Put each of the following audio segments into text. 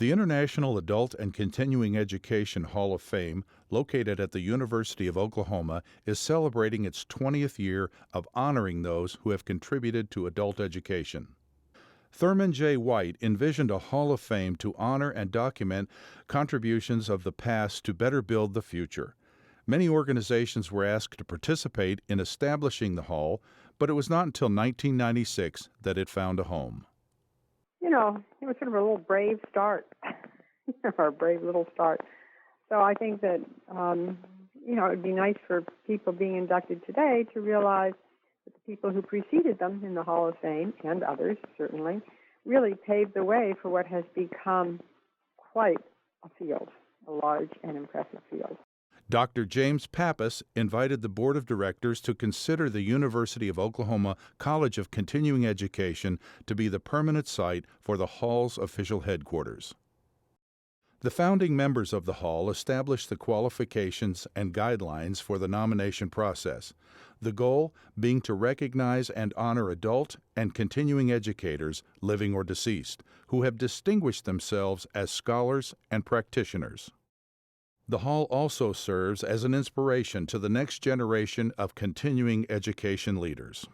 The International Adult and Continuing Education Hall of Fame, located at the University of Oklahoma, is celebrating its 20th year of honoring those who have contributed to adult education. Thurman J. White envisioned a Hall of Fame to honor and document contributions of the past to better build the future. Many organizations were asked to participate in establishing the hall, but it was not until 1996 that it found a home. It was sort of a little brave start, or a brave little start. So I think that, it would be nice for people being inducted today to realize that the people who preceded them in the Hall of Fame, and others certainly, really paved the way for what has become quite a field, a large and impressive field. Dr. James Pappas invited the Board of Directors to consider the University of Oklahoma College of Continuing Education to be the permanent site for the Hall's official headquarters. The founding members of the Hall established the qualifications and guidelines for the nomination process, the goal being to recognize and honor adult and continuing educators, living or deceased, who have distinguished themselves as scholars and practitioners. The Hall also serves as an inspiration to the next generation of continuing education leaders.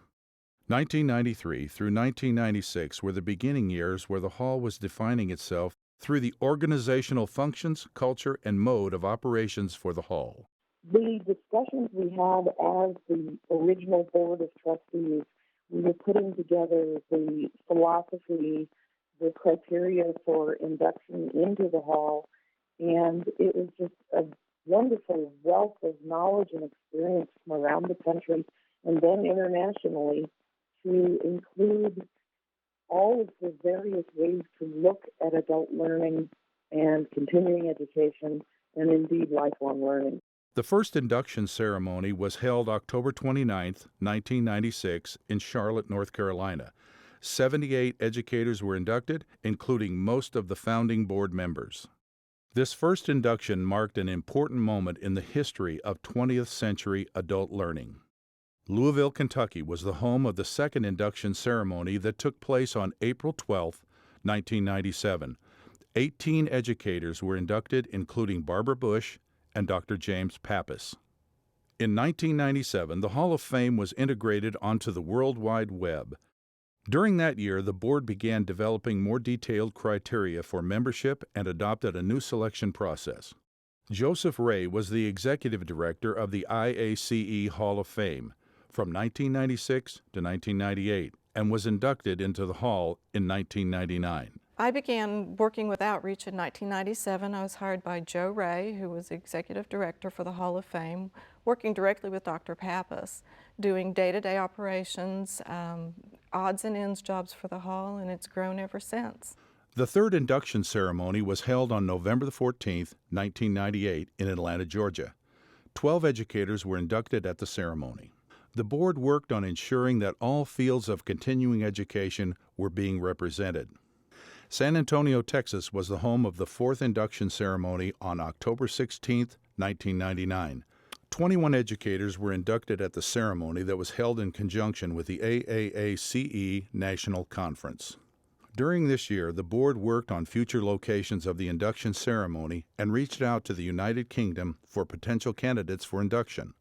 1993 through 1996 were the beginning years where the Hall was defining itself through the organizational functions, culture, and mode of operations for the Hall. The discussions we had as the original Board of Trustees, we were putting together the philosophy, the criteria for induction into the Hall, and it was just a wonderful wealth of knowledge and experience from around the country and then internationally to include all of the various ways to look at adult learning and continuing education and indeed lifelong learning. The first induction ceremony was held October 29, 1996 in Charlotte, North Carolina. 78 educators were inducted, including most of the founding board members. This first induction marked an important moment in the history of 20th century adult learning. Louisville, Kentucky was the home of the second induction ceremony that took place on April 12, 1997. 18 educators were inducted, including Barbara Bush and Dr. James Pappas. In 1997, the Hall of Fame was integrated onto the World Wide Web. During that year, the board began developing more detailed criteria for membership and adopted a new selection process. Joseph Ray was the executive director of the IACE Hall of Fame from 1996 to 1998 and was inducted into the Hall in 1999. I began working with outreach in 1997. I was hired by Joe Ray, who was the executive director for the Hall of Fame, working directly with Dr. Pappas, doing day-to-day operations, odds and ends jobs for the Hall, and it's grown ever since. The third induction ceremony was held on November 14, 1998 in Atlanta, Georgia. 12 educators were inducted at the ceremony. The board worked on ensuring that all fields of continuing education were being represented. San Antonio, Texas was the home of the fourth induction ceremony on October 16, 1999. 21 educators were inducted at the ceremony that was held in conjunction with the AAACE National Conference. During this year, the board worked on future locations of the induction ceremony and reached out to the United Kingdom for potential candidates for induction.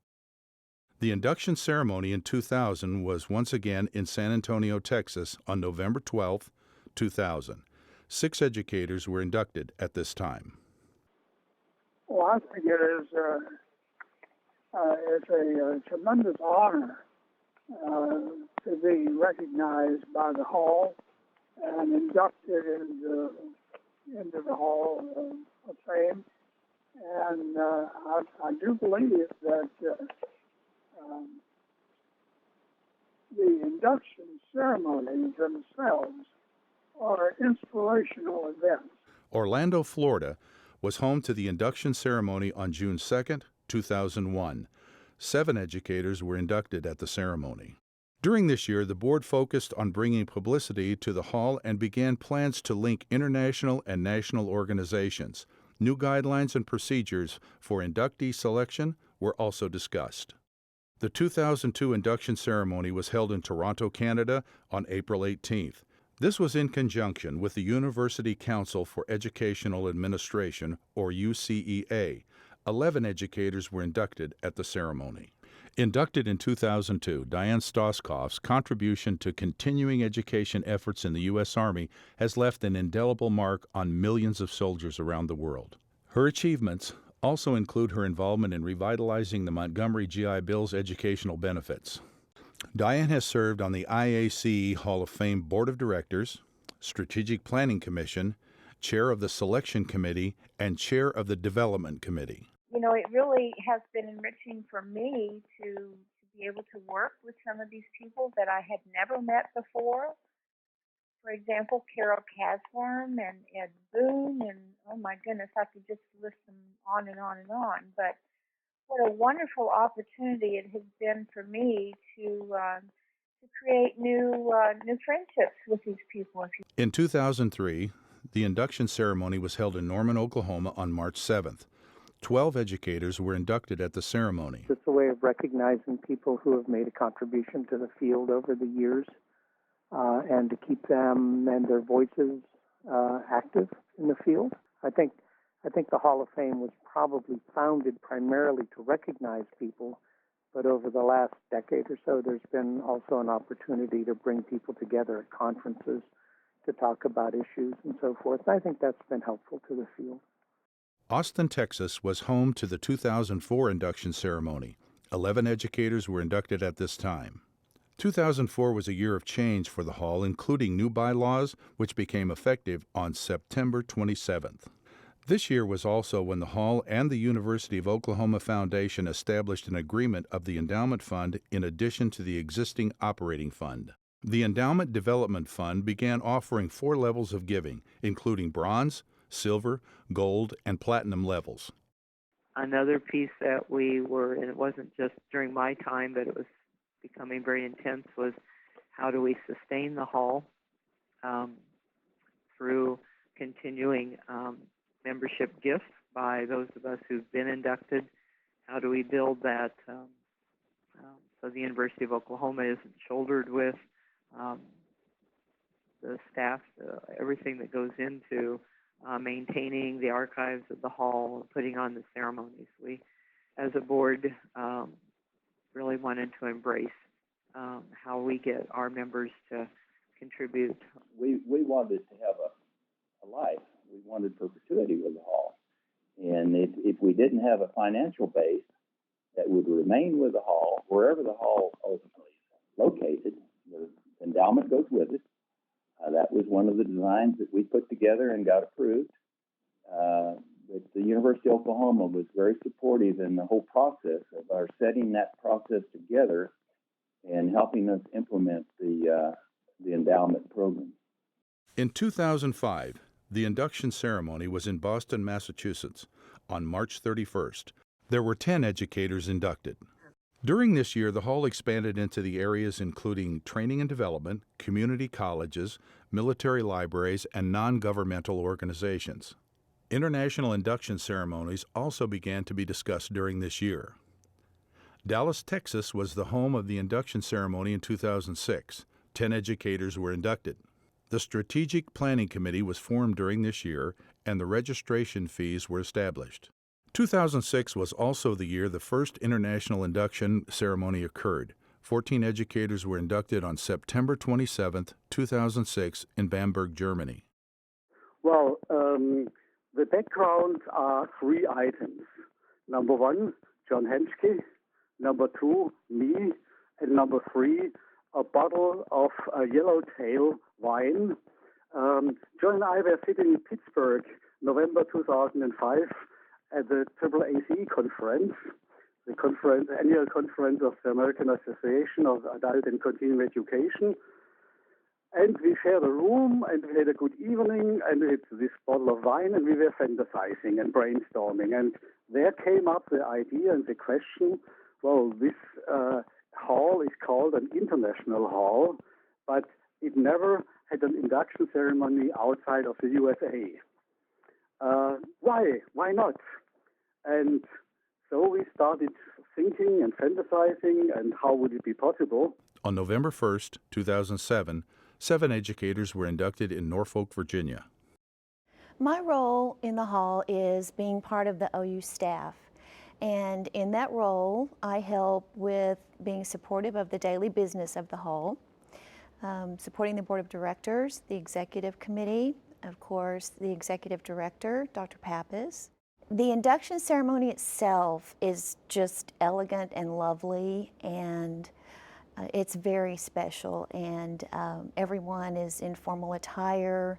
The induction ceremony in 2000 was once again in San Antonio, Texas on November 12, 2000. 6 educators were inducted at this time. Well, I think it is it's a tremendous honor to be recognized by the Hall and inducted into the Hall of Fame. And I do believe that the induction ceremonies themselves are inspirational events. Orlando, Florida was home to the induction ceremony on June 2, 2001. 7 educators were inducted at the ceremony. During this year, the board focused on bringing publicity to the Hall and began plans to link international and national organizations. New guidelines and procedures for inductee selection were also discussed. The 2002 induction ceremony was held in Toronto, Canada on April 18th. This was in conjunction with the University Council for Educational Administration, or UCEA. 11 educators were inducted at the ceremony. Inducted in 2002, Diane Stoskoff's contribution to continuing education efforts in the U.S. Army has left an indelible mark on millions of soldiers around the world. Her achievements also include her involvement in revitalizing the Montgomery GI Bill's educational benefits. Diane has served on the IACE Hall of Fame Board of Directors, Strategic Planning Commission, Chair of the Selection Committee, and Chair of the Development Committee. You know, it really has been enriching for me to be able to work with some of these people that I had never met before. For example, Carol Casworm and Ed Boone, and oh my goodness, I could just list them on and on and on. But what a wonderful opportunity it has been for me to create new friendships with these people. In 2003, the induction ceremony was held in Norman, Oklahoma on March 7th. 12 educators were inducted at the ceremony. It's a way of recognizing people who have made a contribution to the field over the years, and to keep them and their voices active in the field. I think the Hall of Fame was probably founded primarily to recognize people, but over the last decade or so, there's been also an opportunity to bring people together at conferences to talk about issues and so forth. And I think that's been helpful to the field. Austin, Texas was home to the 2004 induction ceremony. 11 educators were inducted at this time. 2004 was a year of change for the Hall, including new bylaws, which became effective on September 27th. This year was also when the Hall and the University of Oklahoma Foundation established an agreement of the Endowment Fund in addition to the existing operating fund. The Endowment Development Fund began offering 4 levels of giving, including bronze, silver, gold, and platinum levels. Another piece that we were, and it wasn't just during my time, but it was becoming very intense, was how do we sustain the Hall through continuing membership gifts by those of us who've been inducted. How do we build that so the University of Oklahoma isn't shouldered with the staff, everything that goes into maintaining the archives of the Hall and putting on the ceremonies. We, as a board, really wanted to embrace how we get our members to contribute. We wanted to have a life. We wanted perpetuity with the Hall. And if we didn't have a financial base that would remain with the Hall, wherever the Hall ultimately is located, the endowment goes with it. That was one of the designs that we put together and got approved. But the University of Oklahoma was very supportive in the whole process of our setting that process together and helping us implement the endowment program. In 2005, the induction ceremony was in Boston, Massachusetts, on March 31st. There were 10 educators inducted. During this year, the Hall expanded into the areas including training and development, community colleges, military libraries, and non-governmental organizations. International induction ceremonies also began to be discussed during this year. Dallas, Texas was the home of the induction ceremony in 2006. 10 educators were inducted. The Strategic Planning Committee was formed during this year, and the registration fees were established. 2006 was also the year the first international induction ceremony occurred. 14 educators were inducted on September 27, 2006 in Bamberg, Germany. Well, the background are 3 items. Number 1, John Henschke. Number 2, me. And number 3, a bottle of yellowtail wine. John and I were sitting in Pittsburgh, November 2005, at the IACE conference, the annual conference of the American Association of Adult and Continuing Education. And we shared a room, and we had a good evening, and we had this bottle of wine, and we were fantasizing and brainstorming. And there came up the idea and the question, well, this hall is called an international hall, but it never had an induction ceremony outside of the USA. Why? Why not? And so we started thinking and fantasizing, and how would it be possible? On November 1st, 2007, 7 educators were inducted in Norfolk, Virginia. My role in the hall is being part of the OU staff. And in that role, I help with being supportive of the daily business of the hall, supporting the board of directors, the executive committee, of course, the executive director, Dr. Pappas. The induction ceremony itself is just elegant and lovely, and it's very special, and everyone is in formal attire,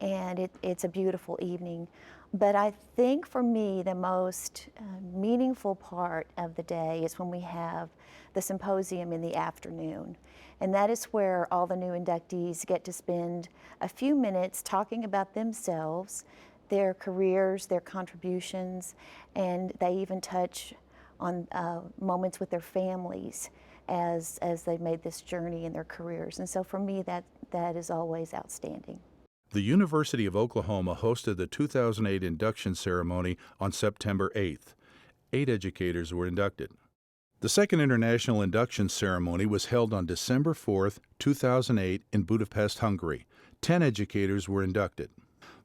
and it's a beautiful evening. But I think for me, the most meaningful part of the day is when we have the symposium in the afternoon. And that is where all the new inductees get to spend a few minutes talking about themselves, their careers, their contributions, and they even touch on moments with their families as they made this journey in their careers. And so for me, that is always outstanding. The University of Oklahoma hosted the 2008 induction ceremony on September 8th. 8 educators were inducted. The second International Induction Ceremony was held on December 4th, 2008 in Budapest, Hungary. 10 educators were inducted.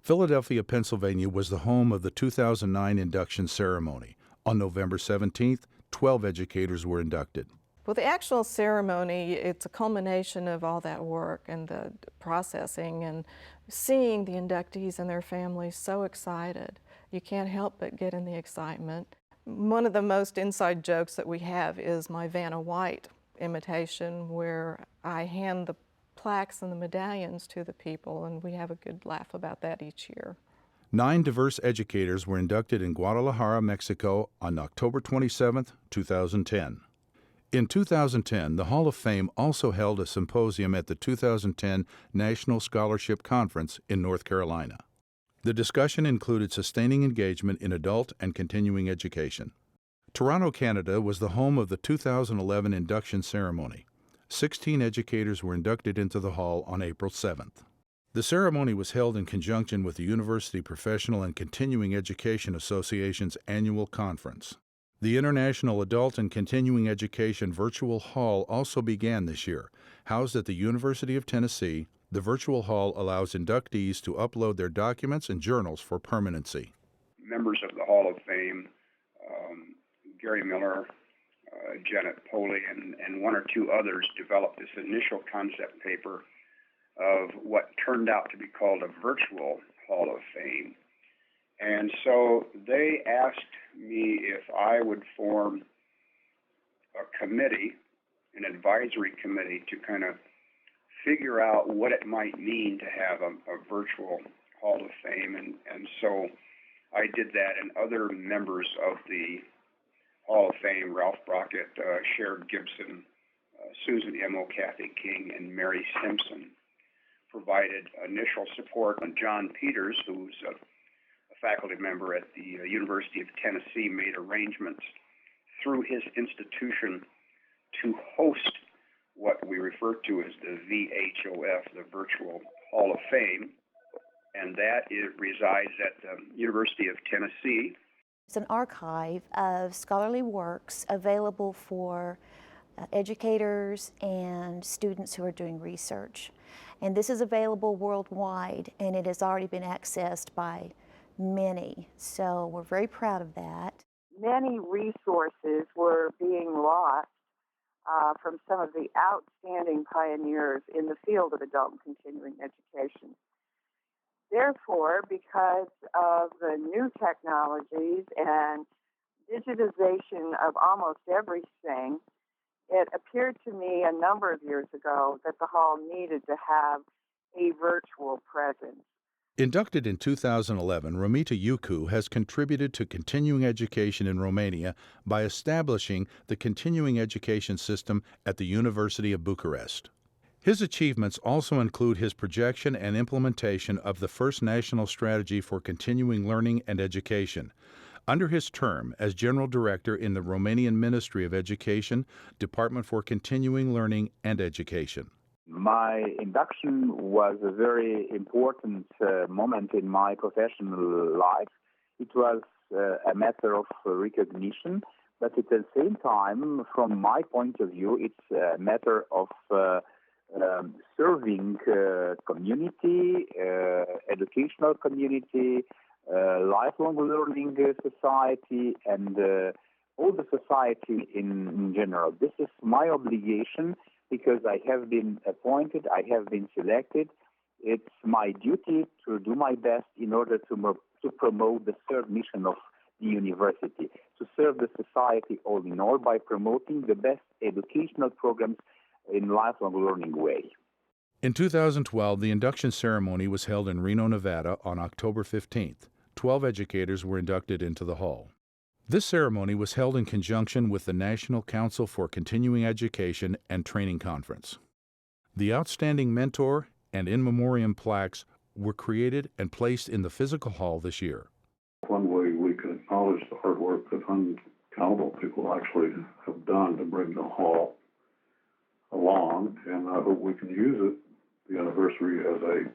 Philadelphia, Pennsylvania was the home of the 2009 Induction Ceremony. On November 17th, 12 educators were inducted. Well, the actual ceremony, it's a culmination of all that work and the processing and seeing the inductees and their families so excited. You can't help but get in the excitement. One of the most inside jokes that we have is my Vanna White imitation, where I hand the plaques and the medallions to the people, and we have a good laugh about that each year. 9 diverse educators were inducted in Guadalajara, Mexico on October 27, 2010. In 2010, the Hall of Fame also held a symposium at the 2010 National Scholarship Conference in North Carolina. The discussion included sustaining engagement in adult and continuing education. Toronto, Canada was the home of the 2011 induction ceremony. 16 educators were inducted into the hall on April 7th. The ceremony was held in conjunction with the University Professional and Continuing Education Association's annual conference. The International Adult and Continuing Education Virtual Hall also began this year. Housed at the University of Tennessee, the virtual hall allows inductees to upload their documents and journals for permanency. Members of the Hall of Fame, Gary Miller, Janet Poley, and one or two others developed this initial concept paper of what turned out to be called a virtual Hall of Fame. And so they asked me if I would form a committee, an advisory committee, to kind of figure out what it might mean to have a virtual Hall of Fame. And so I did that, and other members of the Hall of Fame, Ralph Brockett, Sherrod Gibson, Susan Emo, Kathy King, and Mary Simpson, provided initial support. And John Peters, who's a faculty member at the University of Tennessee, made arrangements through his institution to host what we refer to as the VHOF, the Virtual Hall of Fame, and that resides at the University of Tennessee. It's an archive of scholarly works available for educators and students who are doing research. And this is available worldwide, and it has already been accessed by many. So we're very proud of that. Many resources were being lost from some of the outstanding pioneers in the field of adult and continuing education. Therefore, because of the new technologies and digitization of almost everything, it appeared to me a number of years ago that the hall needed to have a virtual presence. Inducted in 2011, Romita Iucu has contributed to continuing education in Romania by establishing the continuing education system at the University of Bucharest. His achievements also include his projection and implementation of the first national strategy for continuing learning and education. Under his term as General Director in the Romanian Ministry of Education, Department for Continuing Learning and Education. My induction was a very important moment in my professional life. It was a matter of recognition, but at the same time, from my point of view, it's a matter of serving community, educational community, lifelong learning society, and all the society in general. This is my obligation because I have been appointed, I have been selected. It's my duty to do my best in order to promote the third mission of the university, to serve the society all in all by promoting the best educational programs in lifelong learning way. In 2012, the induction ceremony was held in Reno, Nevada on October 15th. 12 educators were inducted into the hall. This ceremony was held in conjunction with the National Council for Continuing Education and Training Conference. The Outstanding Mentor and In Memoriam plaques were created and placed in the physical hall this year. One way we can acknowledge the hard work that uncountable people actually have done to bring the hall along, and I hope we can use it, the anniversary, as a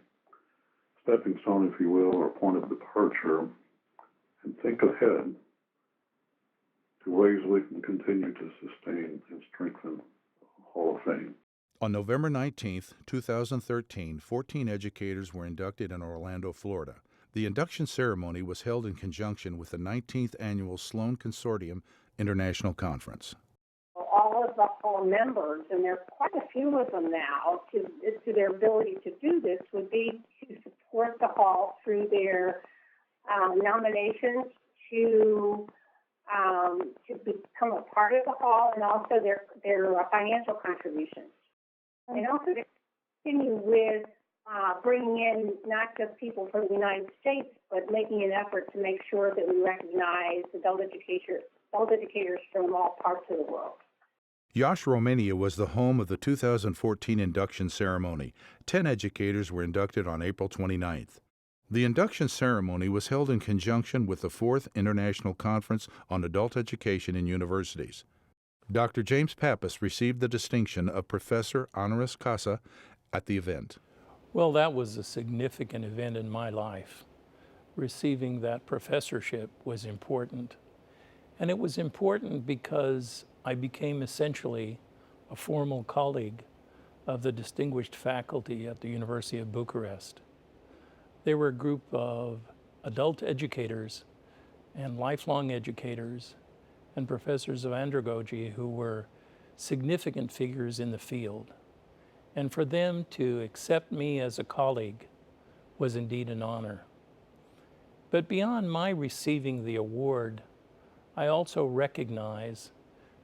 stepping stone, if you will, or a point of departure, and think ahead to ways we can continue to sustain and strengthen the Hall of Fame. On November 19, 2013, 14 educators were inducted in Orlando, Florida. The induction ceremony was held in conjunction with the 19th Annual Sloan Consortium International Conference. All of the Hall members, and there are quite a few of them now, to their ability to do this would be to support the Hall through their nominations to become a part of the Hall, and also their financial contributions. And also to continue with bringing in not just people from the United States, but making an effort to make sure that we recognize adult educators from all parts of the world. IACE, Romania was the home of the 2014 induction ceremony. 10 educators were inducted on April 29th. The induction ceremony was held in conjunction with the 4th International Conference on Adult Education in Universities. Dr. James Pappas received the distinction of Professor Honoris Causa at the event. Well, that was a significant event in my life. Receiving that professorship was important. And it was important because I became essentially a formal colleague of the distinguished faculty at the University of Bucharest. They were a group of adult educators and lifelong educators and professors of andragogy who were significant figures in the field. And for them to accept me as a colleague was indeed an honor. But beyond my receiving the award, I also recognize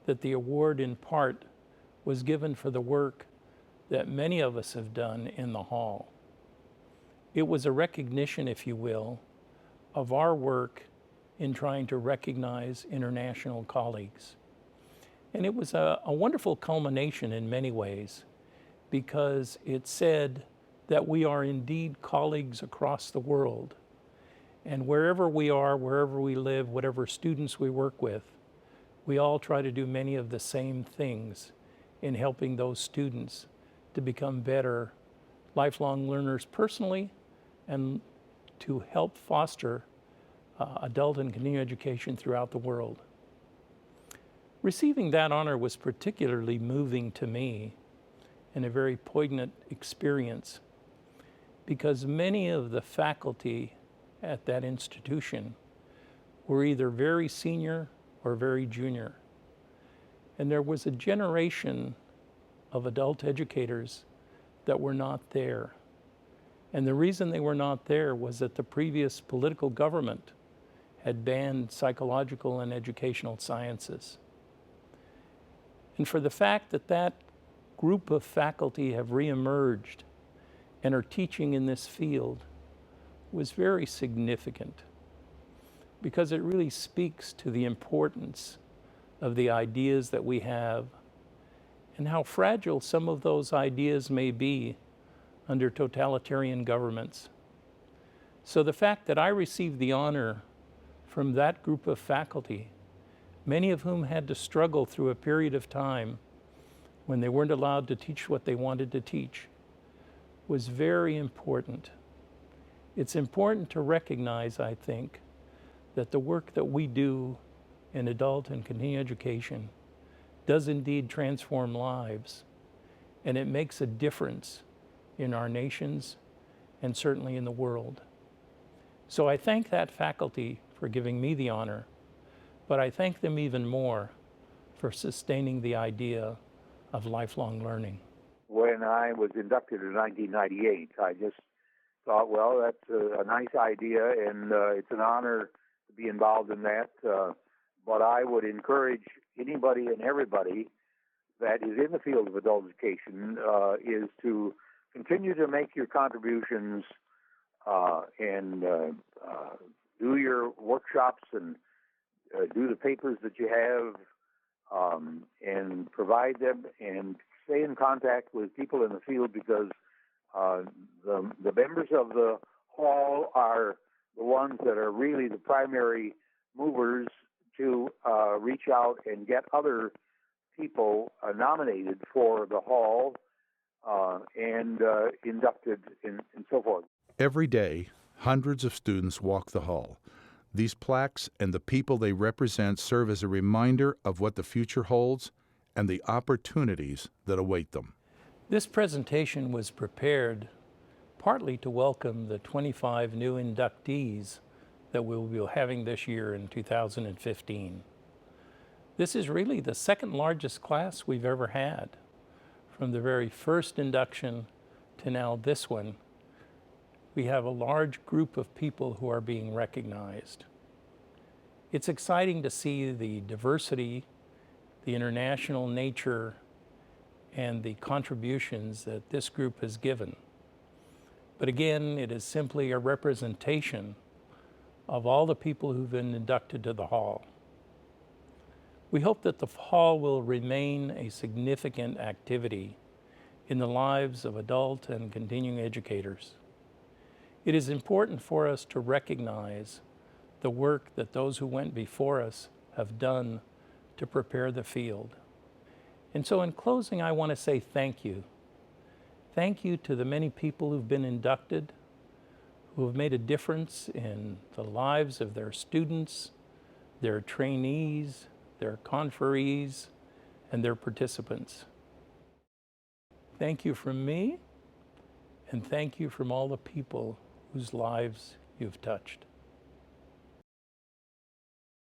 that the award in part was given for the work that many of us have done in the hall. It was a recognition, if you will, of our work in trying to recognize international colleagues. And it was a wonderful culmination in many ways, because it said that we are indeed colleagues across the world. And wherever we are, wherever we live, whatever students we work with, we all try to do many of the same things in helping those students to become better lifelong learners personally and to help foster adult and continuing education throughout the world. Receiving that honor was particularly moving to me and a very poignant experience because many of the faculty at that institution were either very senior or very junior. And there was a generation of adult educators that were not there. And the reason they were not there was that the previous political government had banned psychological and educational sciences. And for the fact that that group of faculty have reemerged and are teaching in this field was very significant because it really speaks to the importance of the ideas that we have and how fragile some of those ideas may be under totalitarian governments. So the fact that I received the honor from that group of faculty, many of whom had to struggle through a period of time when they weren't allowed to teach what they wanted to teach, was very important. It's important to recognize, I think, that the work that we do in adult and continuing education does indeed transform lives. and it makes a difference in our nations and certainly in the world. So I thank that faculty for giving me the honor, but I thank them even more for sustaining the idea of lifelong learning. When I was inducted in 1998, I just thought, well, that's a nice idea, and it's an honor to be involved in that. But I would encourage anybody and everybody that is in the field of adult education is to continue to make your contributions and do your workshops and do the papers that you have and provide them and stay in contact with people in the field, because the members of the hall are the ones that are really the primary movers to reach out and get other people nominated for the hall and inducted and so forth. Every day, hundreds of students walk the hall. These plaques and the people they represent serve as a reminder of what the future holds and the opportunities that await them. This presentation was prepared partly to welcome the 25 new inductees that we'll be having this year in 2015. This is really the second largest class we've ever had. From the very first induction to now this one, we have a large group of people who are being recognized. It's exciting to see the diversity, the international nature, and the contributions that this group has given. But again, it is simply a representation of all the people who've been inducted to the hall. We hope that the hall will remain a significant activity in the lives of adult and continuing educators. It is important for us to recognize the work that those who went before us have done to prepare the field. And so in closing, I want to say thank you. Thank you to the many people who've been inducted, who have made a difference in the lives of their students, their trainees, their conferees, and their participants. Thank you from me, and thank you from all the people whose lives you've touched.